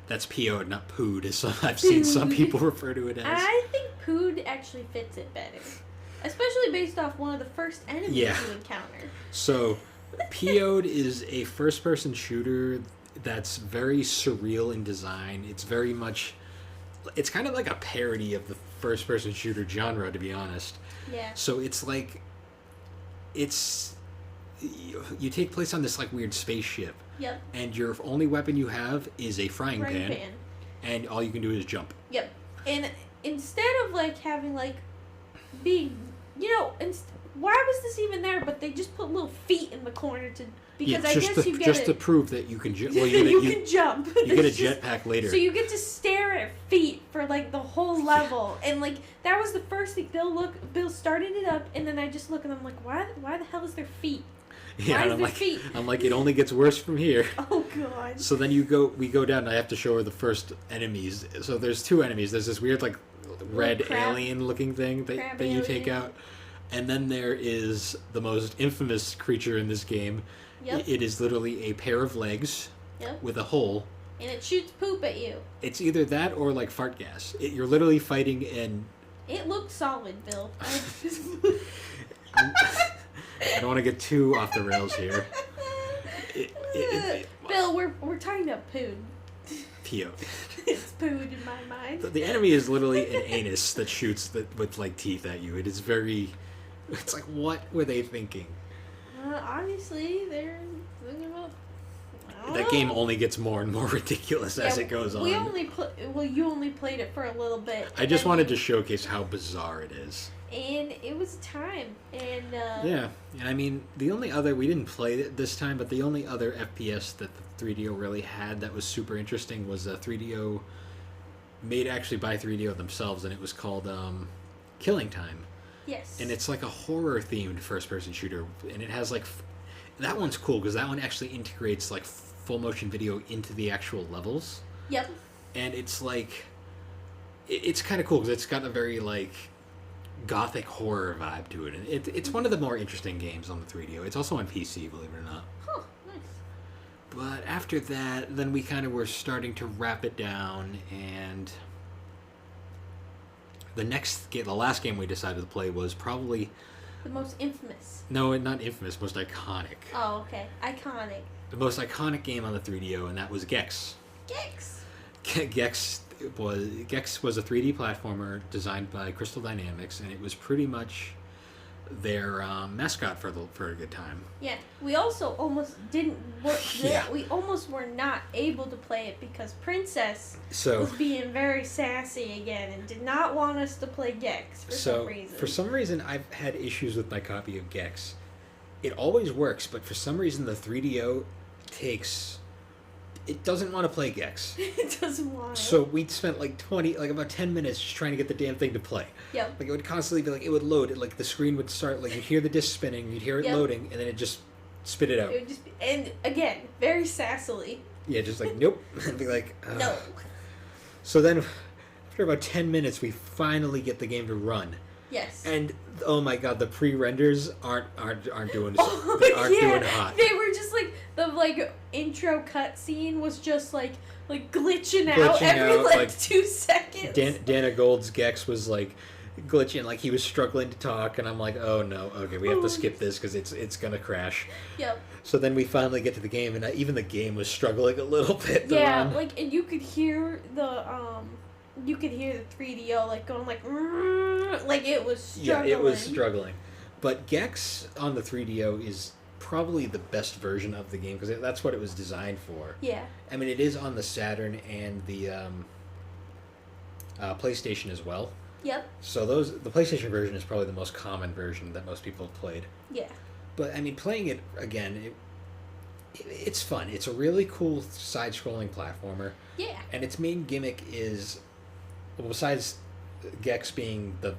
That's PO'd, not Poo'd, as I've seen some people refer to it as. I think Poo'd actually fits it better. Especially based off one of the first enemies you encounter. So, PO'd is a first-person shooter that's very surreal in design. It's very much... It's kind of like a parody of the first-person shooter genre, to be honest. Yeah. So it's like... You take place on this like weird spaceship. Yep. And your only weapon you have is a frying pan. And all you can do is jump. Yep. And instead of like having like being, why was this even there? But they just put little feet in the corner because I guess you get just to prove that you can jump. Well, you can jump. You get a jetpack later. So you get to stare at feet for like the whole level, and like that was the first thing. Bill started it up, and then I just look and I'm like, why the hell is there feet? Yeah, and I'm like, it only gets worse from here. Oh god. So then we go down, and I have to show her the first enemies. So there's 2 enemies. There's this weird like red alien-looking thing that you take out, and then there is the most infamous creature in this game. Yep. It is literally a pair of legs with a hole. And it shoots poop at you. It's either that or like fart gas. You're literally fighting and... It looks solid, Bill. I don't want to get too off the rails here. Bill, we're talking about Pood. P.O. It's Pood in my mind. The enemy is literally an anus that shoots with like teeth at you. It is very... It's like, what were they thinking? Obviously, they're thinking about... That game only gets more and more ridiculous as it goes on. You only played it for a little bit. I just wanted to showcase how bizarre it is. And it was time. And yeah, and I mean, we didn't play it this time, but the only other FPS that the 3DO really had that was super interesting was a 3DO made actually by 3DO themselves, and it was called Killing Time. Yes. And it's like a horror-themed first-person shooter, and it has like... That one's cool, because that one actually integrates like full-motion video into the actual levels. Yep. And it's like... It's kind of cool, because it's got a very like gothic horror vibe to it. And it's one of the more interesting games on the 3DO. It's also on PC, believe it or not. Huh, nice. But after that, then we kind of were starting to wrap it down, and the last game we decided to play was probably the most infamous. No, not infamous, most iconic. Oh, okay. Iconic. The most iconic game on the 3DO, and that was Gex. Gex. Gex was a 3D platformer designed by Crystal Dynamics, and it was pretty much their mascot for a good time. Yeah, we also almost didn't work. Yeah. We almost were not able to play it because Princess was being very sassy again and did not want us to play Gex for some reason. For some reason, I've had issues with my copy of Gex. It always works, but for some reason, the 3DO it doesn't want to play Gex. It doesn't want to. So we spent about 10 minutes just trying to get the damn thing to play. Yep. Like, it would constantly be like, it would load. The screen would start, you'd hear the disc spinning, you'd hear it loading, and then it just spit it out. It would just and again, very sassily. Yeah, just nope. And be like, no. So then, after about 10 minutes, we finally get the game to run. Yes. And oh my god, the pre-renders aren't doing doing hot. They were just the intro cutscene was just glitching out every 2 seconds. Dana Gold's Gex was glitching, he was struggling to talk, and I'm like, oh no, okay, we have to skip this because it's gonna crash. Yep. So then we finally get to the game, and even the game was struggling a little bit. Yeah, and you could hear the 3DO going it was struggling. Yeah, it was struggling. But Gex on the 3DO is probably the best version of the game because that's what it was designed for. Yeah. I mean, it is on the Saturn and the PlayStation as well. Yep. So the PlayStation version is probably the most common version that most people have played. Yeah. But I mean, playing it again, it's fun. It's a really cool side-scrolling platformer. Yeah. And its main gimmick is, besides Gex being the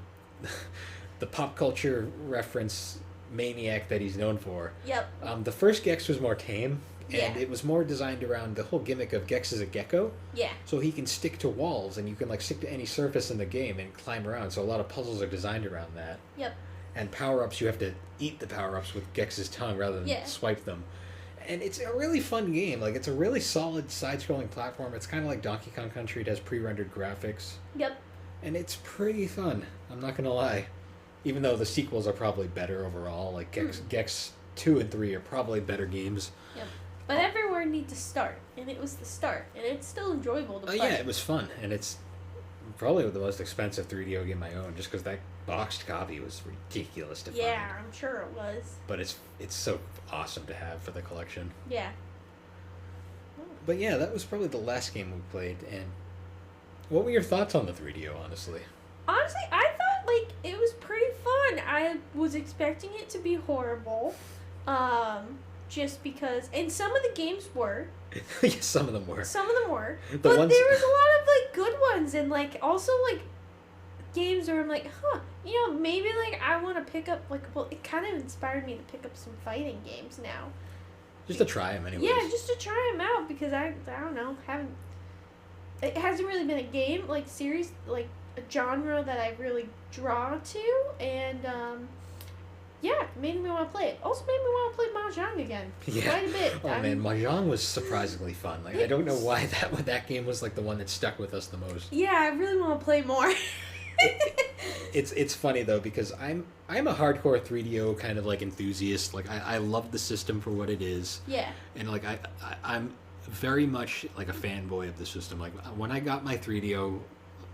pop culture reference maniac that he's known for. Yep. The first Gex was more tame, and it was more designed around the whole gimmick of Gex as a gecko. Yeah. So he can stick to walls, and you can stick to any surface in the game and climb around. So a lot of puzzles are designed around that. Yep. And power-ups, you have to eat the power-ups with Gex's tongue rather than swipe them. And it's a really fun game. It's a really solid side-scrolling platform. It's kind of like Donkey Kong Country. It has pre-rendered graphics. Yep. And it's pretty fun. I'm not going to lie. Even though the sequels are probably better overall. Gex 2 and 3 are probably better games. Yep. But everywhere needs a start. And it was the start. And it's still enjoyable to play. Yeah, it was fun. And it's probably the most expensive 3DO game I own. Just because that boxed copy was ridiculous to find. Yeah, I'm sure it was. But it's so awesome to have for the collection. Yeah. But yeah, that was probably the last game we played. And what were your thoughts on the 3DO, honestly? Honestly, I thought it was pretty fun. I was expecting it to be horrible, just because, and some of the games were. Yeah, some of them were. But there was a lot of good ones, and also games where I'm maybe I want to pick up it kind of inspired me to pick up some fighting games now. Just to try them anyway. Yeah, just to try them out because I don't know, it hasn't really been a game series a genre that I really draw to, and it made me want to play it. Also made me want to play Mahjong again. Yeah. Quite a bit. Oh man, Mahjong was surprisingly fun. I don't know why that game was the one that stuck with us the most. Yeah, I really want to play more. It's funny though because I'm a hardcore 3DO kind of enthusiast. I love the system for what it is. Yeah. And I'm very much a fanboy of the system. When I got my 3DO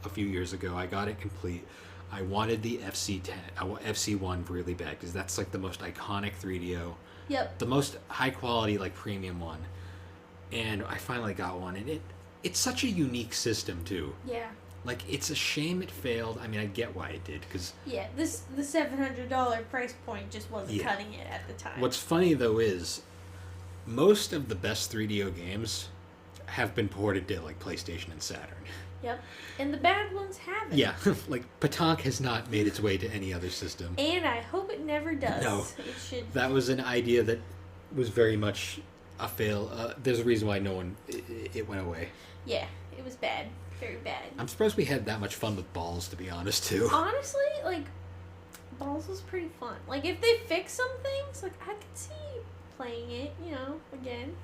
a few years ago, I got it complete. I wanted the FC1 really bad because that's the most iconic 3DO. Yep. The most high quality premium one. And I finally got one, and it's such a unique system too. Yeah. It's a shame it failed. I mean, I get why it did because the $700 price point just wasn't cutting it at the time. What's funny though is most of the best 3DO games have been ported to PlayStation and Saturn. Yep. And the bad ones haven't. Yeah. Patonk has not made its way to any other system. And I hope it never does. No. It should. That was an idea that was very much a fail. There's a reason why it went away. Yeah. It was bad. Very bad. I'm surprised we had that much fun with Balls, to be honest, too. Honestly, Balls was pretty fun. If they fix some things, I could see playing it, again.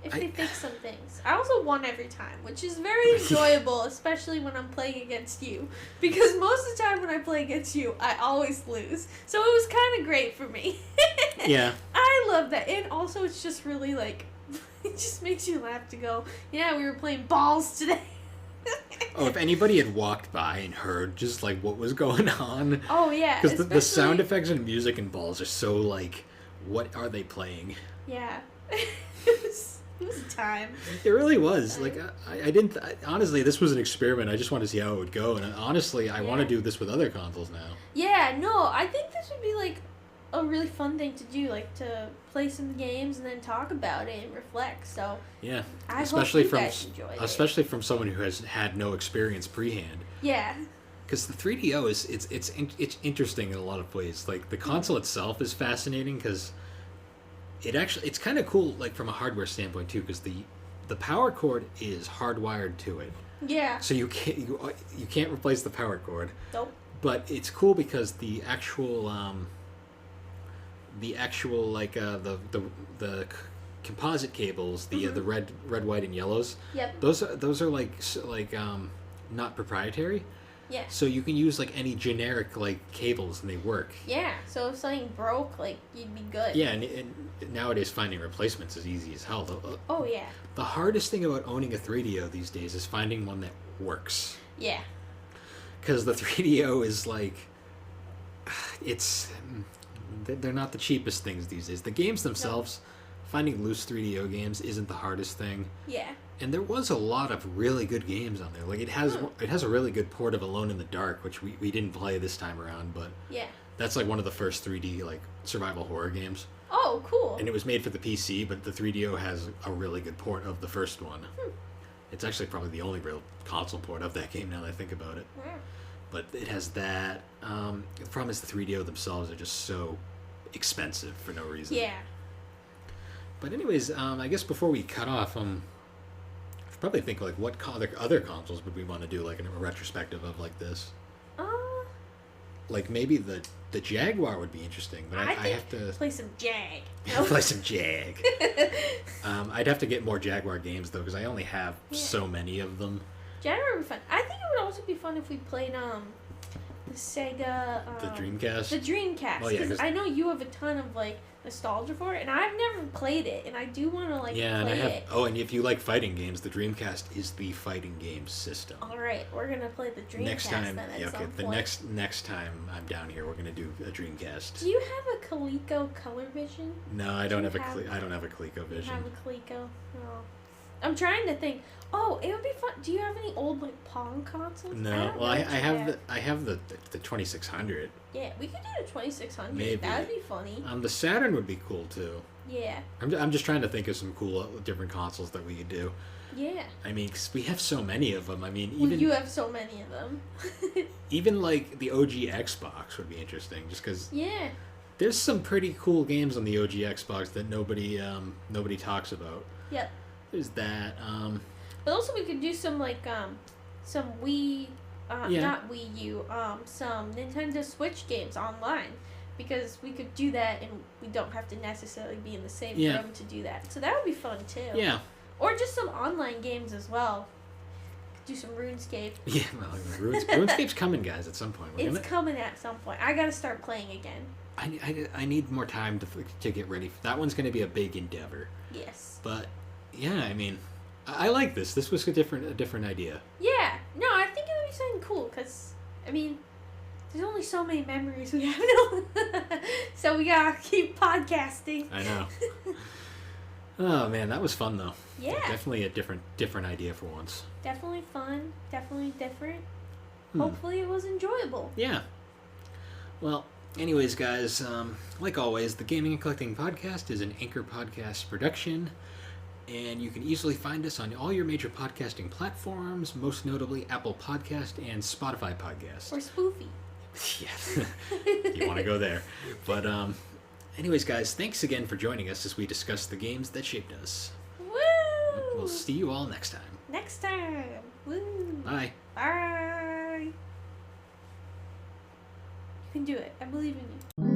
if they fix some things. I also won every time, which is very enjoyable, especially when I'm playing against you. Because most of the time when I play against you, I always lose. So it was kind of great for me. Yeah. I love that. And also it's just really, like, it just makes you laugh to go, yeah, we were playing balls today. Oh, if anybody had walked by and heard just, like, what was going on. Oh, yeah. Because the sound effects and music in balls are so, like, what are they playing? Yeah. It was a time. It really was. Like, I didn't... honestly, this was an experiment. I just wanted to see how it would go. And honestly, I want to do this with other consoles now. Yeah, no, I think this would be, like, a really fun thing to do, like, to play some games and then talk about it and reflect. So yeah, especially hope you guys enjoyed it. Especially from someone who has had no experience pre-hand. Yeah. Because the 3DO is it's interesting in a lot of ways. Like the console itself is fascinating because it's kind of cool, like from a hardware standpoint too, because the power cord is hardwired to it. Yeah. So you can't replace the power cord. Nope. But it's cool because the actual like the composite cables, the red, white, and yellows. Yep. Those are like not proprietary. Yeah. So you can use like any generic like cables and they work. Yeah. So if something broke, like you'd be good. Yeah, and nowadays finding replacements is easy as hell. Oh yeah. The hardest thing about owning a 3DO these days is finding one that works. Yeah. Because the 3DO is like, they're not the cheapest things these days. The games themselves, finding loose 3DO games isn't the hardest thing. Yeah. And there was a lot of really good games on there. Like it has a really good port of Alone in the Dark, which we didn't play this time around, but that's like one of the first 3D like survival horror games. Oh, cool. And it was made for the PC, but the 3DO has a really good port of the first one. It's actually probably the only real console port of that game now that I think about it. Yeah. But it has that. The problem is the 3DO themselves are just so expensive for no reason. Yeah. But anyways, I guess before we cut off, I should probably think like what other consoles would we want to do like in a retrospective of like this. Like maybe the Jaguar would be interesting, but I have to play some Jag. Play some Jag. I'd have to get more Jaguar games though, because I only have so many of them. Jaguar would be fun. I think it would also be fun if we played the Sega. The Dreamcast. The Dreamcast. Well, yeah, because I know you have a ton of like nostalgia for it, and I've never played it, and I do want to like play it. Oh, and if you like fighting games, the Dreamcast is the fighting game system. All right, we're gonna play the Dreamcast next time. Then at some The point. next time I'm down here, we're gonna do a Dreamcast. Do you have a Coleco Color Vision? No, I don't have a Coleco Vision. You have a Coleco? No. I'm trying to think. Oh, it would be fun. Do you have any old like Pong consoles? No. Well, I have the 2600. Yeah, we could do the 2600. Maybe. That'd be funny. The Saturn would be cool too. Yeah. I'm just trying to think of some cool different consoles that we could do. Yeah. I mean, 'cause we have so many of them. I mean, even you have so many of them. Even like the OG Xbox would be interesting, just because. Yeah. There's some pretty cool games on the OG Xbox that nobody talks about. Yep. There's that. But also we could do some like some Wii, not Wii U, some Nintendo Switch games online, because we could do that and we don't have to necessarily be in the same room to do that. So that would be fun too. Yeah. Or just some online games as well. Do some RuneScape. Yeah, well, RuneScape's coming, guys, at some point. It's coming at some point. I gotta start playing again. I need more time to get ready. That one's going to be a big endeavor. Yes. But yeah, I mean, I like this. This was a different idea. Yeah. No, I think it would be something cool because I mean, there's only so many memories we have now, so we gotta keep podcasting. I know. Oh man, that was fun though. Yeah. Definitely a different idea for once. Definitely fun. Definitely different. Hopefully it was enjoyable. Yeah. Well, anyways, guys, like always, the Gaming and Collecting Podcast is an Anchor Podcast production, and you can easily find us on all your major podcasting platforms, most notably Apple Podcast and Spotify Podcast. Or Spoofy. Yeah, you want to go there. But anyways, guys, thanks again for joining us as we discuss the games that shaped us. Woo! We'll see you all next time. Next time. Woo! Bye. Bye. You can do it. I believe in you.